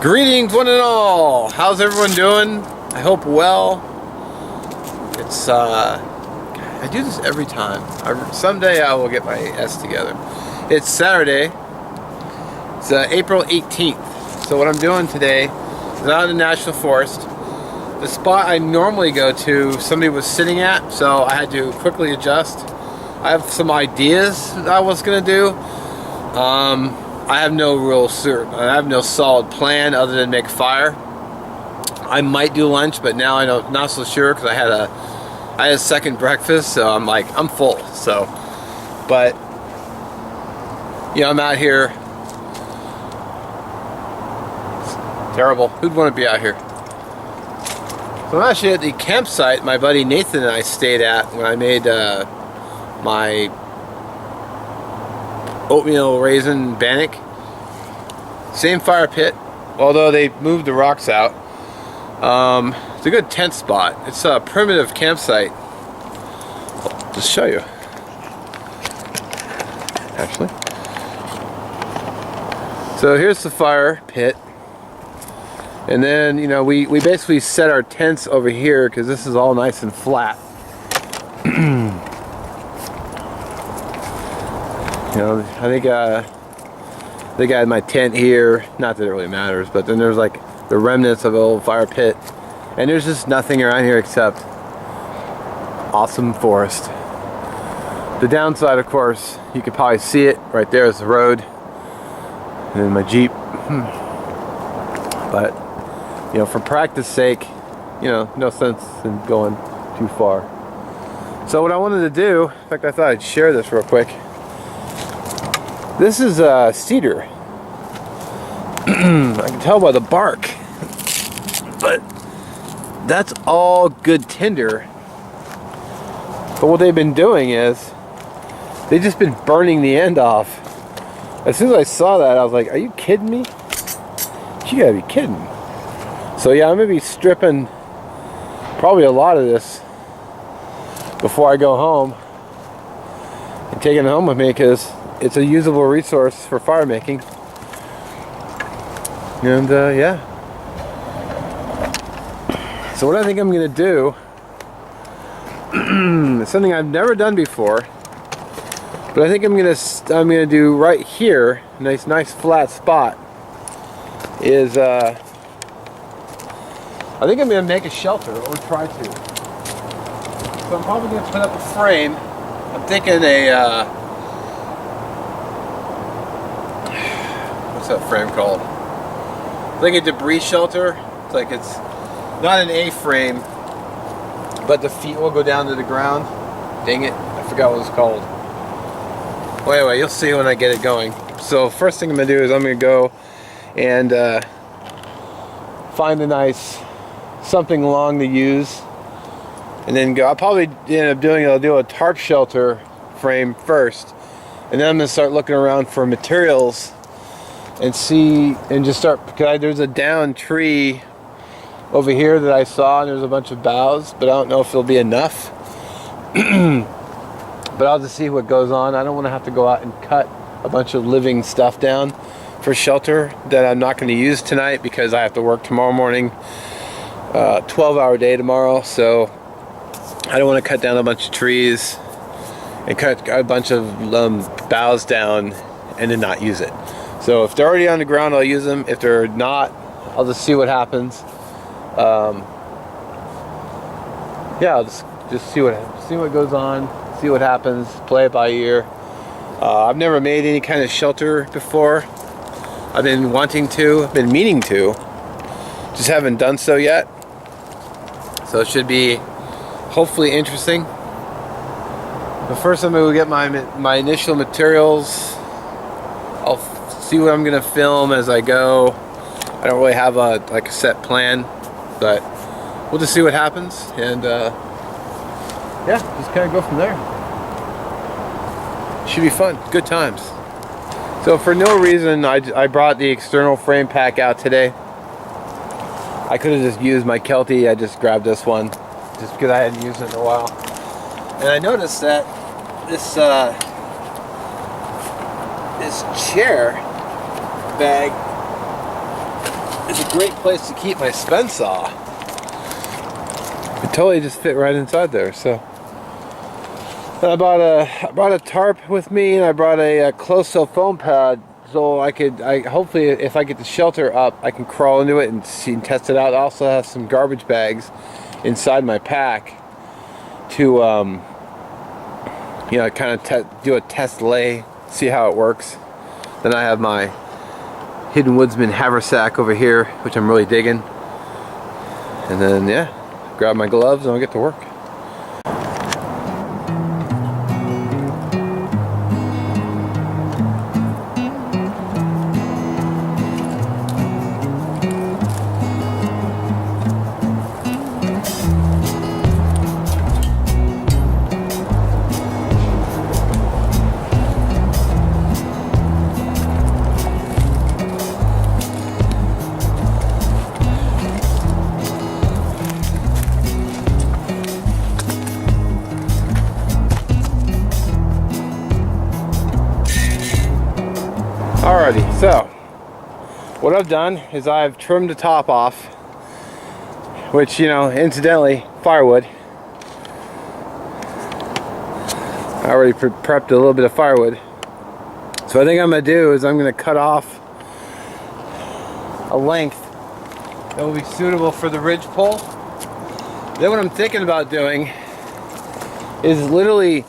Greetings one and all. How's everyone doing? I hope well. It's I do this every time. Someday I will get my S together. It's Saturday. It's April 18th. So what I'm doing today is out in the National Forest. The spot I normally go to, somebody was sitting at, so I had to quickly adjust. I have some ideas that I was gonna do. I have no solid plan other than make fire. I might do lunch, but now I'm not so sure because I had a second breakfast, so I'm full. So, but I'm out here. It's terrible. Who'd want to be out here? So I'm actually at the campsite my buddy Nathan and I stayed at when I made my oatmeal raisin bannock. Same fire pit, although they moved the rocks out. It's a good tent spot. It's a primitive campsite. I'll just show you, actually. So here's the fire pit, and then we basically set our tents over here because this is all nice and flat. I think I had my tent here. Not that it really matters, but then there's like the remnants of an old fire pit, and there's just nothing around here except awesome forest. The downside, of course, you can probably see it right there is the road, and then my Jeep. But for practice sake, no sense in going too far. So what I wanted to do, in fact, I thought I'd share this real quick. This is a cedar. I can tell by the bark, but that's all good tinder. But what they've been doing is they've just been burning the end off. As soon as I saw that, I was like, are you kidding me? You gotta be kidding. So yeah, I'm gonna be stripping probably a lot of this before I go home and taking it home with me because it's a usable resource for fire making. And yeah. So what I think I'm gonna do is something I've never done before, but I think I'm gonna do right here, nice flat spot. Is I think I'm gonna make a shelter, or try to. So I'm probably gonna put up a frame. I'm thinking what's that frame called? It's like a debris shelter. It's not an A-frame, but the feet will go down to the ground. Dang it, I forgot what it's called. Well, anyway, you'll see when I get it going. So first thing I'm gonna do is I'm gonna go and find a nice something long to use, and then go. I'll probably I'll do a tarp shelter frame first, and then I'm gonna start looking around for materials and see, and just start, because there's a downed tree over here that I saw, and there's a bunch of boughs, but I don't know if it'll be enough. But I'll just see what goes on. I don't want to have to go out and cut a bunch of living stuff down for shelter that I'm not going to use tonight because I have to work tomorrow morning. 12-hour day tomorrow, so I don't want to cut down a bunch of trees and cut a bunch of boughs down and then not use it. So if they're already on the ground, I'll use them. If they're not, I'll just see what happens. Yeah, I'll just see what goes on, see what happens, play it by ear. I've never made any kind of shelter before. I've been meaning to, just haven't done so yet. So it should be hopefully interesting. But first I'm going to get my initial materials. I'll see what I'm going to film as I go. I don't really have a set plan, but we'll just see what happens, and yeah, just kind of go from there. Should be fun, good times. So for no reason, I brought the external frame pack out today. I could have just used my Kelty. I just grabbed this one just because I hadn't used it in a while. And I noticed that this chair bag is a great place to keep my spin saw. It totally just fit right inside there. So I brought a tarp with me, and I brought a close-cell foam pad, so hopefully if I get the shelter up, I can crawl into it and see and test it out. I also have some garbage bags inside my pack to you know, kind of do a test lay, see how it works. Then I have my Hidden Woodsman haversack over here, which I'm really digging. And then, yeah, grab my gloves and I'll get to work. Alrighty, so what I've done is I've trimmed the top off, which, you know, incidentally, firewood. I already prepped a little bit of firewood. So I think I'm going to do is I'm going to cut off a length that will be suitable for the ridge pole. Then what I'm thinking about doing is literally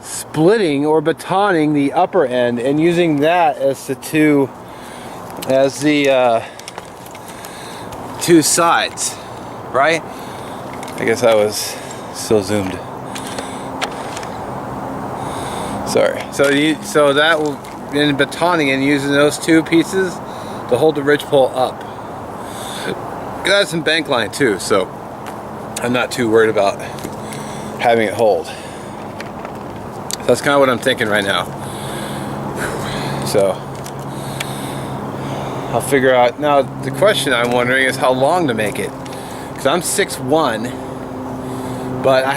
splitting or batoning the upper end and using that as the two sides, right? I guess I was still zoomed. Sorry. So that will, in batoning and using those two pieces to hold the ridge pole up. Got some bank line too, so I'm not too worried about having it hold. That's kind of what I'm thinking right now. So I'll figure out. Now the question I'm wondering is how long to make it, because I'm 6'1", but I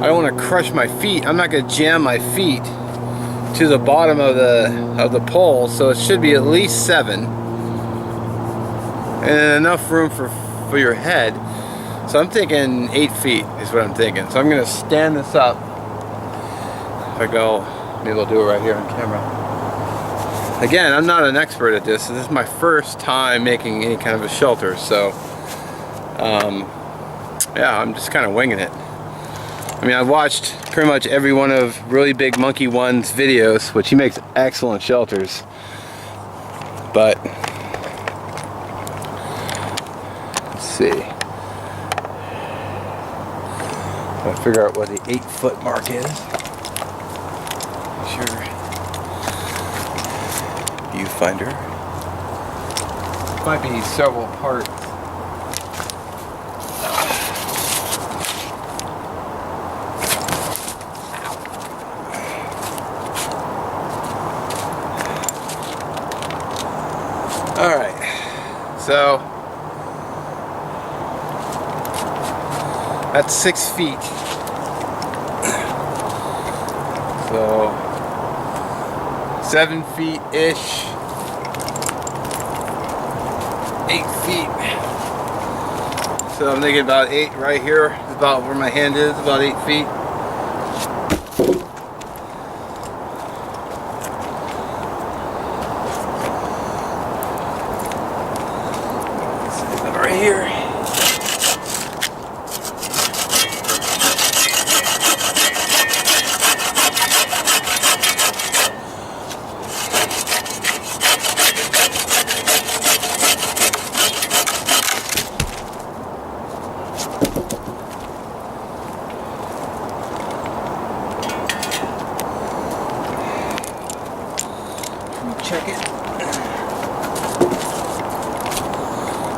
don't want to crush my feet. I'm not going to jam my feet to the bottom of the pole, so it should be at least 7 and enough room for your head. So I'm thinking 8 feet is what I'm thinking. So I'm going to stand this up. If I go, maybe I'll do it right here on camera. Again, I'm not an expert at this. This is my first time making any kind of a shelter, so yeah, I'm just kind of winging it. I mean, I've watched pretty much every one of Really Big Monkey One's videos, which he makes excellent shelters. But let's see. I'll figure out where the 8-foot mark is. Sure. Viewfinder. Might be several parts. Alright, so that's 6 feet. So 7 feet-ish, 8 feet. So I'm thinking about 8 right here, about where my hand is, about 8 feet. Right here. Check it.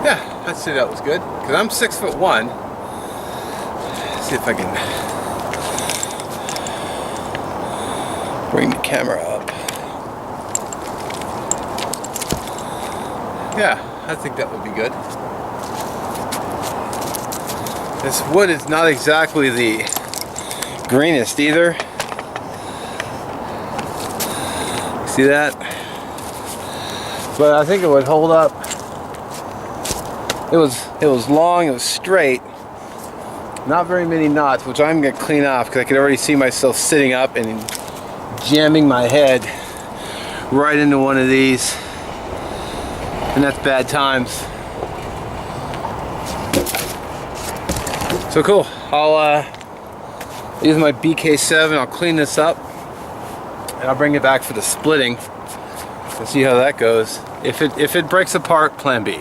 Yeah, I'd say that was good. Because I'm 6'1". Let's see if I can bring the camera up. Yeah, I think that would be good. This wood is not exactly the greenest either. See that? but I think it would hold up. It was long, it was straight. Not very many knots, which I'm gonna clean off because I could already see myself sitting up and jamming my head right into one of these, and that's bad times. So cool. I'll use my BK7. I'll clean this up, and I'll bring it back for the splitting. We'll see how that goes. If it breaks apart, plan B.